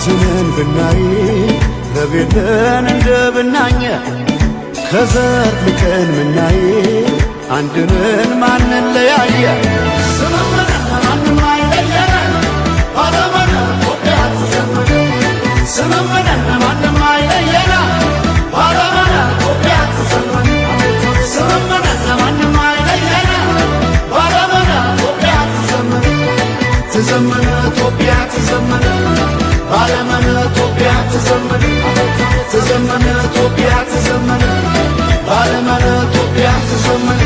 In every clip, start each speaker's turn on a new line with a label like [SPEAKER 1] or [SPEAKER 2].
[SPEAKER 1] ሁላችንን ብናይ ለቤተን እንደ ብናኘ ከዘር ልቀን ምናይ አንድንን ማንን ለያየ ስምምነ ማንም አይለየን ባለመነ ኢትዮጵያ ትዘምር ስምምነ ማንም አይለየን ባለመነ ኢትዮጵያ ትዘምር ስምምነ ማንም አይለየን ባለመነ ኢትዮጵያ ትዘምር ትዘምር ኢትዮጵያ ትዘምር ባለመነ ኢትዮጵያ ትዘምር ትዘምር ኢትዮጵያ ትዘምር ባለመነ ኢትዮጵያ ትዘምር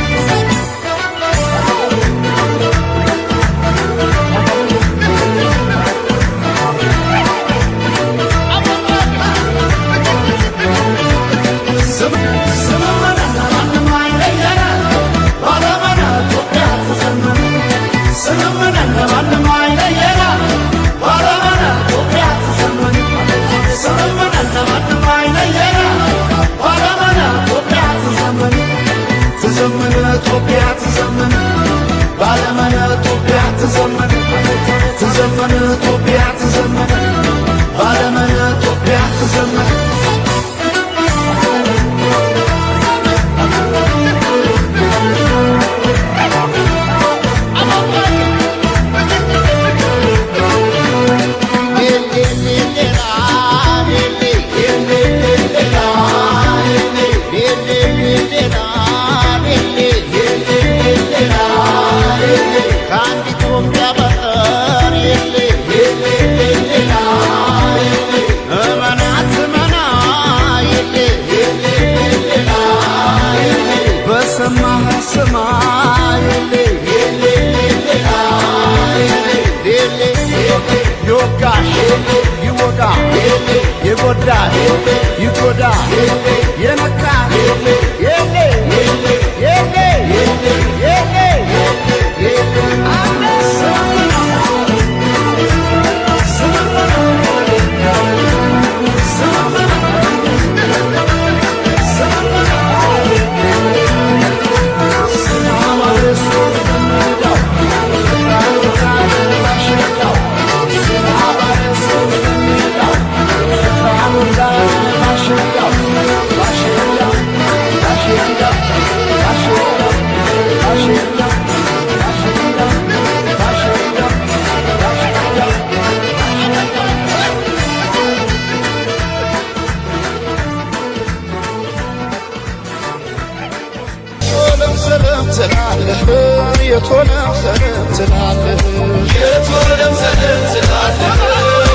[SPEAKER 1] ኢትዮጵያ ትዘምር ባለመነ ኢትዮጵያ ትዘምር ትዘምር ኢትዮጵያ ትዘምር ባለመነ ኢትዮጵያ ትዘምር ይጎዳ ይጎዳ የነካ የኔ የኔ የኔ የቶለም ሰለም ትላለህ የቶለም ሰለም ትላለህ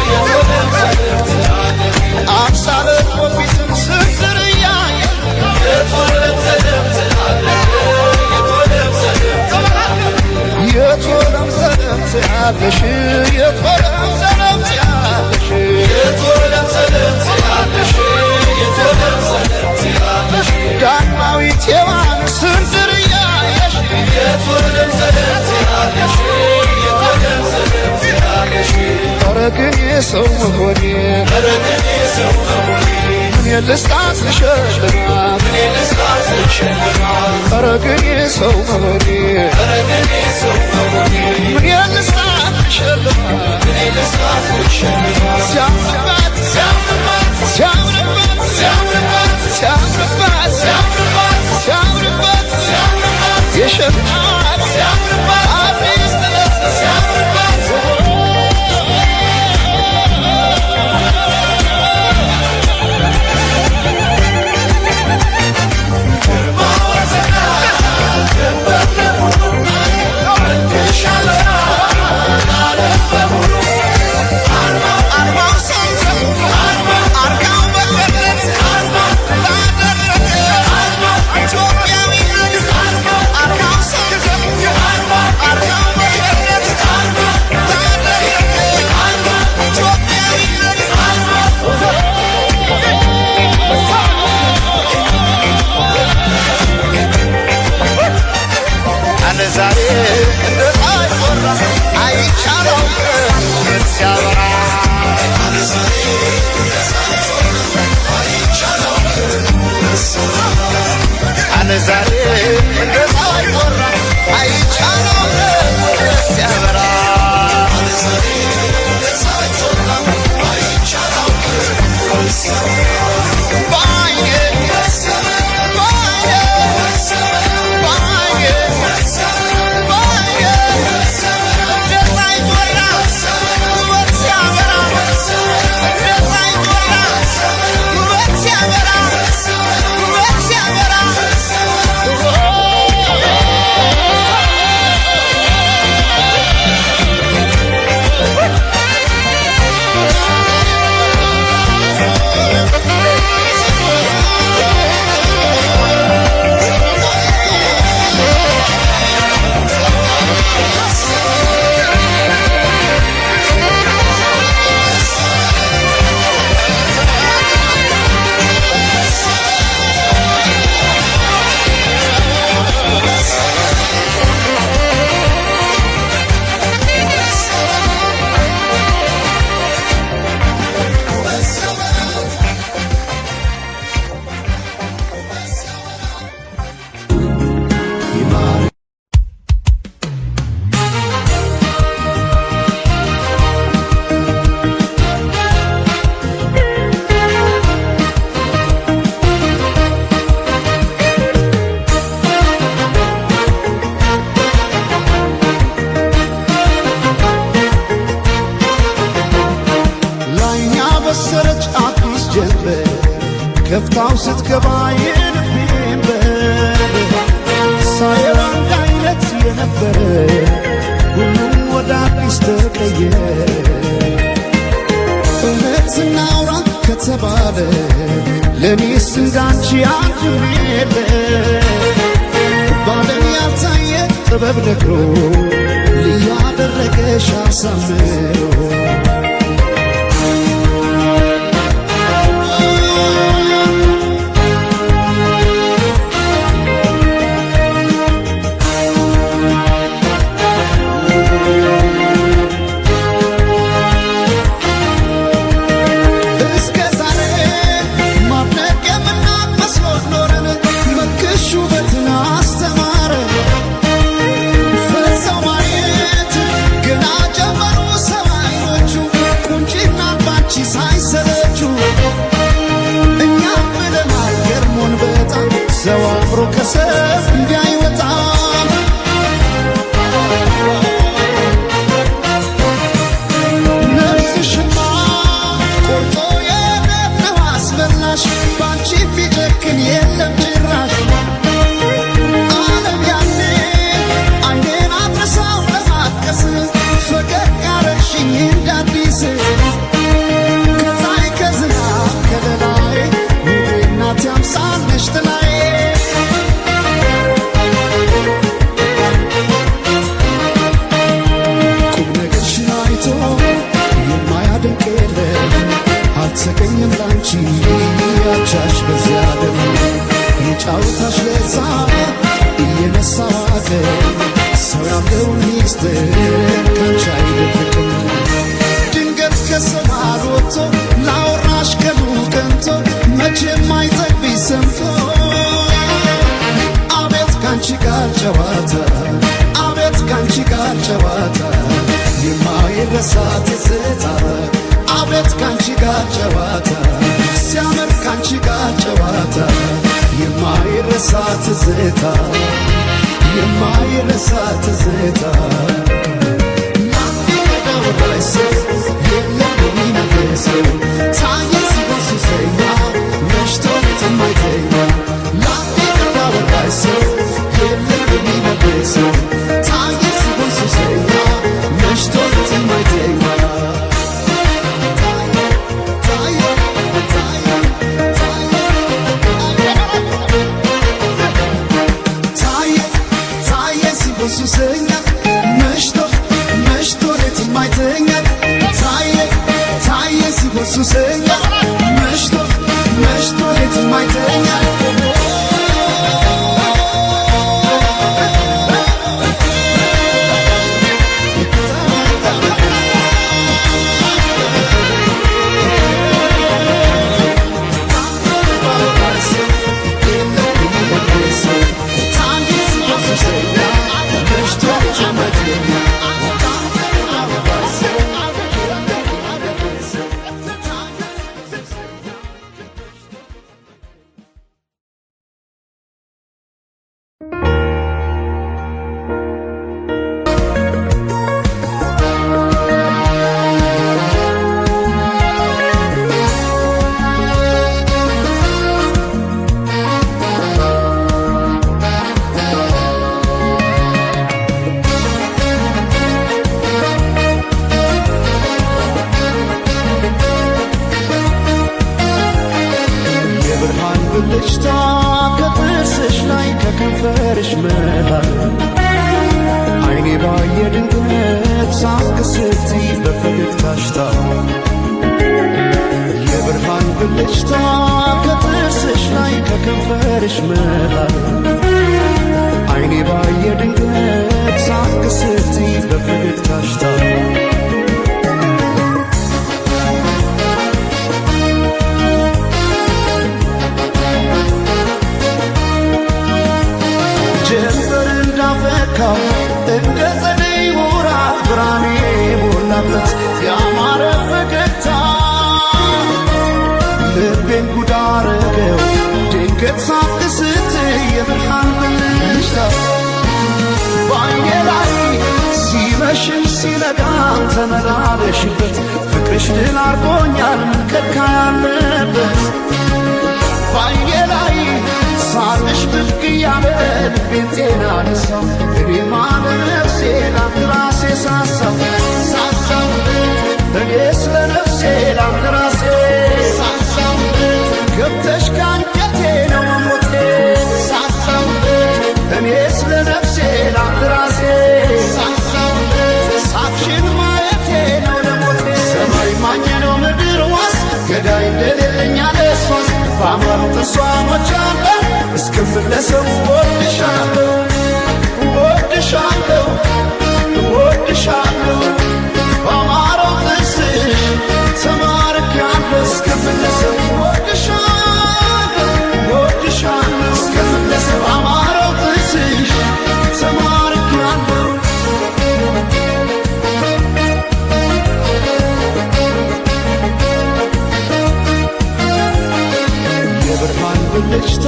[SPEAKER 1] የቶለም ሰለም ትላለህ አምሳለ ፊትን ስንዝርያ የቶለም ሰለም ትላለህ የቶለም ሰለም ትላለህ የቶለም ሰለም ትላለሽ የቶለም ሰለም ትላለሽ የቶለም ሰለም ትላለሽ የቶለም ሰለም ትላለሽ ዳግማዊት ሔዋን ስንዝርያ የቶለም ሰለም ትላለሽ የቶለም ሰለም ትላለሽ ኧረ ግን የሰው መሆኔ ኧረ ግን የሰው መሆኔ ምን ልስጣት ልሸልማት ምን ልስጣት ልሸልማት ኧረ ግን የሰው መሆኔ ኧረ ግን የሰው መሆኔ ምን ልስጣት ልሸልማት ምን ልስጣት ልሸልማት ሲያምርባት ሲያምርባት ሲያምርባት ሲያምርባት ሲያምርባት ሲያምርባት ሲያምርባት ሲያምርባት የሸማት ሲያምርባት አዲስ ጥለት ሲያምርባት ግርማ ወዘና ከፍታው ስትገባ የልቤን በር ሳየው አንድ አይነት የነበረ ሁሉም ወደ አዲስ ተቀየረ። እውነት እናውራ ከተባለ ለኔስ እንዳንቺ አንድም የለ። ባለም ያልታየ ጥበብ ነግሮ ልዩ አደረገሽ አሳምሮ ሰው አምሮ ከሰብ እንዳይወጣ ነፍስሽማ ቆርጦ የነነው አስበላሽ ባንቺ ቢጨክን የለም ጭራሽ። ዓለም ያኔ አይኔን አድረሳው ለማቀስ ፈገግ አረግሽኝ እንዳዲስ ከፀሐይ ከዝናብ ከለላይ ውቤ እናቴ አምሳል ነሽ ጥላይ። አልተገኘም ላንቺ ያቻሽ በዚያ ዓለም የጫወታሽ ለዛ እየነሳ ዋገር ሰው ያለውን ሚስጥር ካንቺ አይደብቅም። ድንገት ከሰማይ ወጥቶ ላወራሽ ቀኑ ቀንቶ መቼም አይጠግብሽ ሰምቶ አቤት ካንቺ ጋር ጨዋታ አቤት ካንቺ ጋር ጨዋታ የማይረሳ ትዝታ አቤት ካንቺ ጋር ጨዋታ ሲያምር ካንቺ ጋር ጨዋታ የማይረሳ ትዝታ የማይረሳ ትዝታ ብልጭታ ከጥርስሽ ላይ ከከንፈርሽ መሃል አይኔ ባየ ድንገት ሳቅ ስትይ በፈገግታሽ ታል የብርሃን ብልጭታ ከጥርስሽ ላይ ከከንፈርሽ መሃል አይኔ ባየ ድንገት ሳቅ ስትይ በፈገግታሽ ታል እንደ ጸደይ ወራት ብርሃኔ ሞላበት ያማረ ፈገግታ ልቤን ጉድ አረገው ድንገት ሳቅ ስትይ የብርሃን ብልጭታ በዓይኔ ላይ ሲመሽም ሲነጋም ተመላለሽበት ፍቅርሽ ድል አርጎኛል ምን ከልካ ያለበት ባየ ላይ ሳልሽ ብቅ እያለ ልቤን ጤና ነሳው እኔማ ለነፍሴ ላንተ ራሴ ሳሳው ሳሳው እኔ ስለ ነፍሴ ላንተ ራሴ ሳሳው ገብተሽ ካንጀቴ ነው መሞቴ ሳሳው እኔ ስለ ነፍሴ ላንተ ራሴ ሳሳው ሳቅሽን ማየቴ ነው ለሞቴ ሰማይ ማኘ ነው ምድር ዋስ ገዳይ እንደሌለኝ አለሷስ በአማሩ ጥርሷ ሞቻለሁ እስክምለሰው ወድሻለሁ ወድሻለሁ ወድሻለሁ በአማረው ጥርስሽ ተማርኬያለሁ እስክምለሰው ወድሻለሁ ወድሻለሁ እስክምለሰው በአማረው ጥርስሽ ተማርኬያለሁ የብርሃን ብልጭታ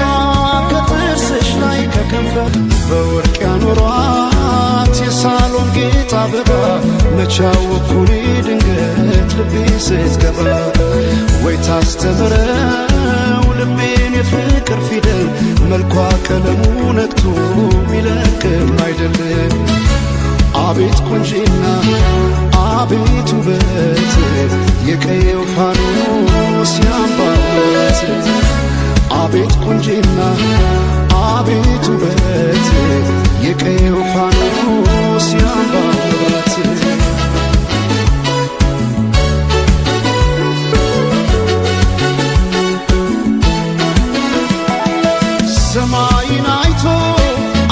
[SPEAKER 1] ከጥርስሽ ላይ ከከንፈር በወርቅ ያኖሯት የሳሎን ጌጥ አበባ መች አወቅኩኝ ድንገት ልቤ ስትገባ ወይ ታስተምረው ልቤን የፍቅር ፊደል መልኳ ቀለሙ ነቅቶ ሚለቅም አይደለም አቤት ቁንጂና አቤት ውበት የቀየው ፋኖስ ያምባበት አቤት ቁንጂና አቤት ውበት የቀየው ፋኖስ ያምባበት ሰማይን አይቶ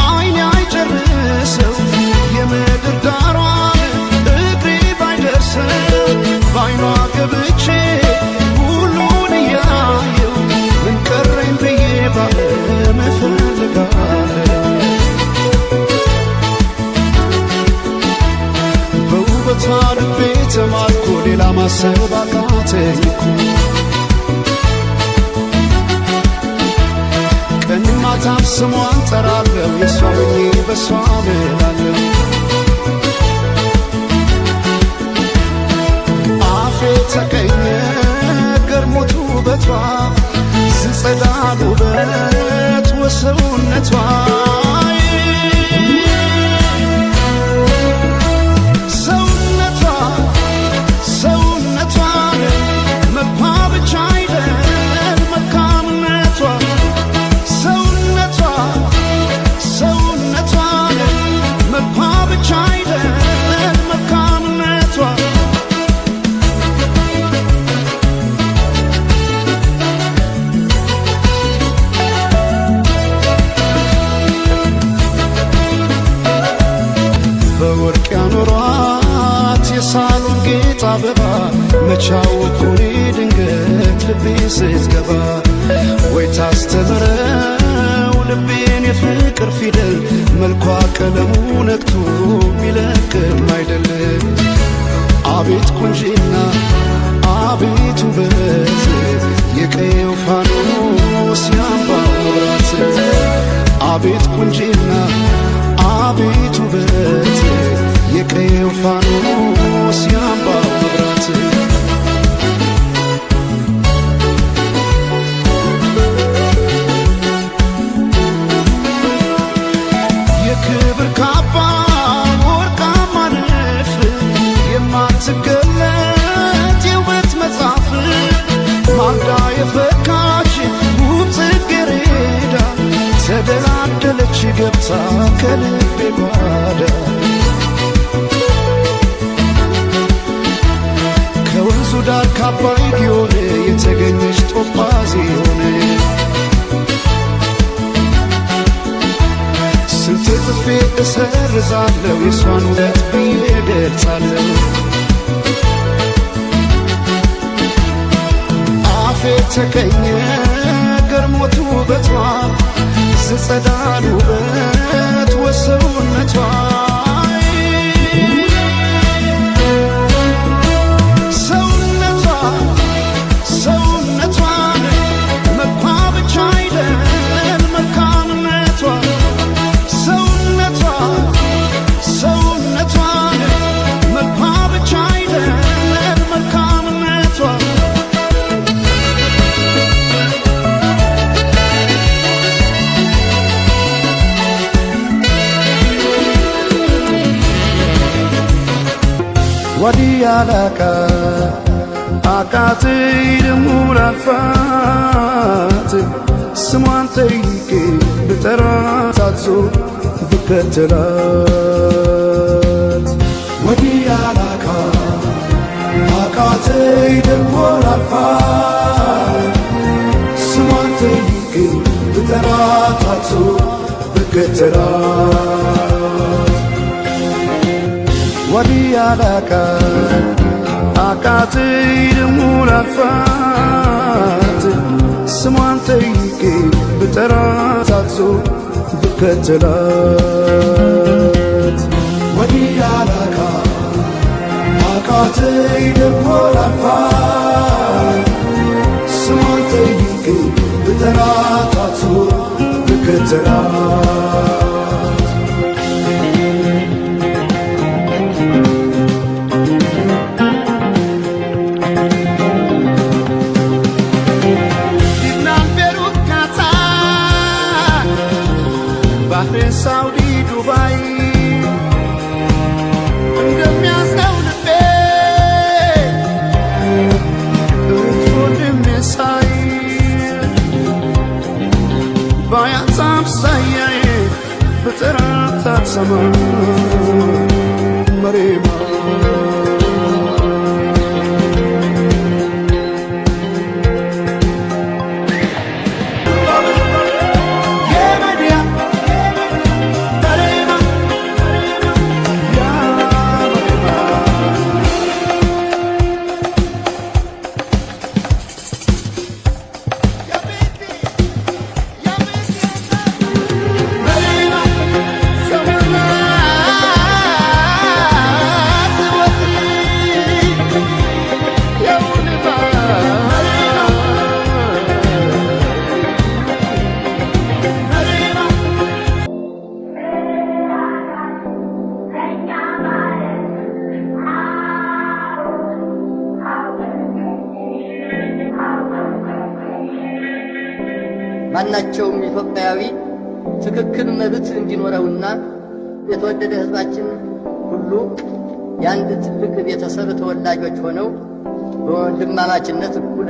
[SPEAKER 1] አይኔ አይጨርሰው የምድር ዳሯን እግሬ ባይደርሰው ባይኗ ገብቼ ሁሉን እያየው ምን ቀረኝ ብዬ ባለም እፈልጋለሁ በውበቷ ልቤ ተማርኮ ሌላ ማሰብ አቃተኝ እኮ ቀን ማታም ስሟን ጠራለሁ የሷ ብኜ በሷ እምላለሁ አፌ ተቀኘ ገርሞት ውበቷ ዝጸዳል ውበት ወሰውነቷ ሰውነቷ ሰውነቷን መልኳ ብቻ አይደል መልካምነቷ ሰውነቷ ሰውነቷን መልኳ ብቻ አይደል መልካምነቷ በወርቅ ያኖሯት የሳሎን ጌጥ አበባ መች አወቅኩኝ ድንገት ልቤ ስትገባ ወይ ታስተምረው ልቤን የፍቅር ፊደል መልኳ ቀለሙ ነቅቶ ሚለቅም አይደለም አቤት ቁንጂና አቤት ውበት የቀየው ፋኖስ ያምባው መብራት አቤት ቁንጂና አቤት ውበት የቀየው ፋኖስ ያምባው መብራት የክብር ካባ ወርቃማ ንፍር የማትገለጥ የውበት መጽሐፍ ማልዳ የፈካች ውብ ጽጌረዳ ተደላደለች ገብታ ከልቤ ጓዳ ከወንዙ ዳር ካባይ ጊዮን የተገኘች ጦጳዝዮን ስንቴ ጽፌ እሰርዛለሁ የሷን ውበት ብዬ ገልጻለሁ አፌ ተቀኘ ገርሞት ውበቷ ዝጸዳል ውበት ወሰውነቷ ሰውነቷ ሰውነቷን መልኳ ብቻ አይደል መልካምነቷ ሰውነቷ ሰውነቷን መልኳ ብቻ አይደል መልካምነቷ ወዲያላካ አቃተይ ደሞ ላልፋት ስሟን ጠይቄ ብጠራት አዞ ብከተላት ወዲያላካ አቃተይ ደሞ ላልፋት ስሟን ጠይቄ ብጠራት አዞ ብከተላት ወዲያላካ አቃተይ ደሞ ላልፋት ስሟን ጠይቄ ብጠራት አዞ ብከተላት ወዲያላካ አቃተይ ደሞ ላልፋት ስሟን ጠይቄ ብጠራት አዞ ብከተላት ባህሬን ሳውዲ ዱባይ እንደሚያዝነው ልቤ እህት ወንድሜ ሳይ ባያት አምሳያዬ ብጠራት አትሰማ መሬማ
[SPEAKER 2] ማናቸውም ኢትዮጵያዊ ትክክል መብት እንዲኖረውና የተወደደ ሕዝባችን ሁሉ የአንድ ትልቅ ቤተሰብ ተወላጆች ሆነው በወንድማማችነት እኩል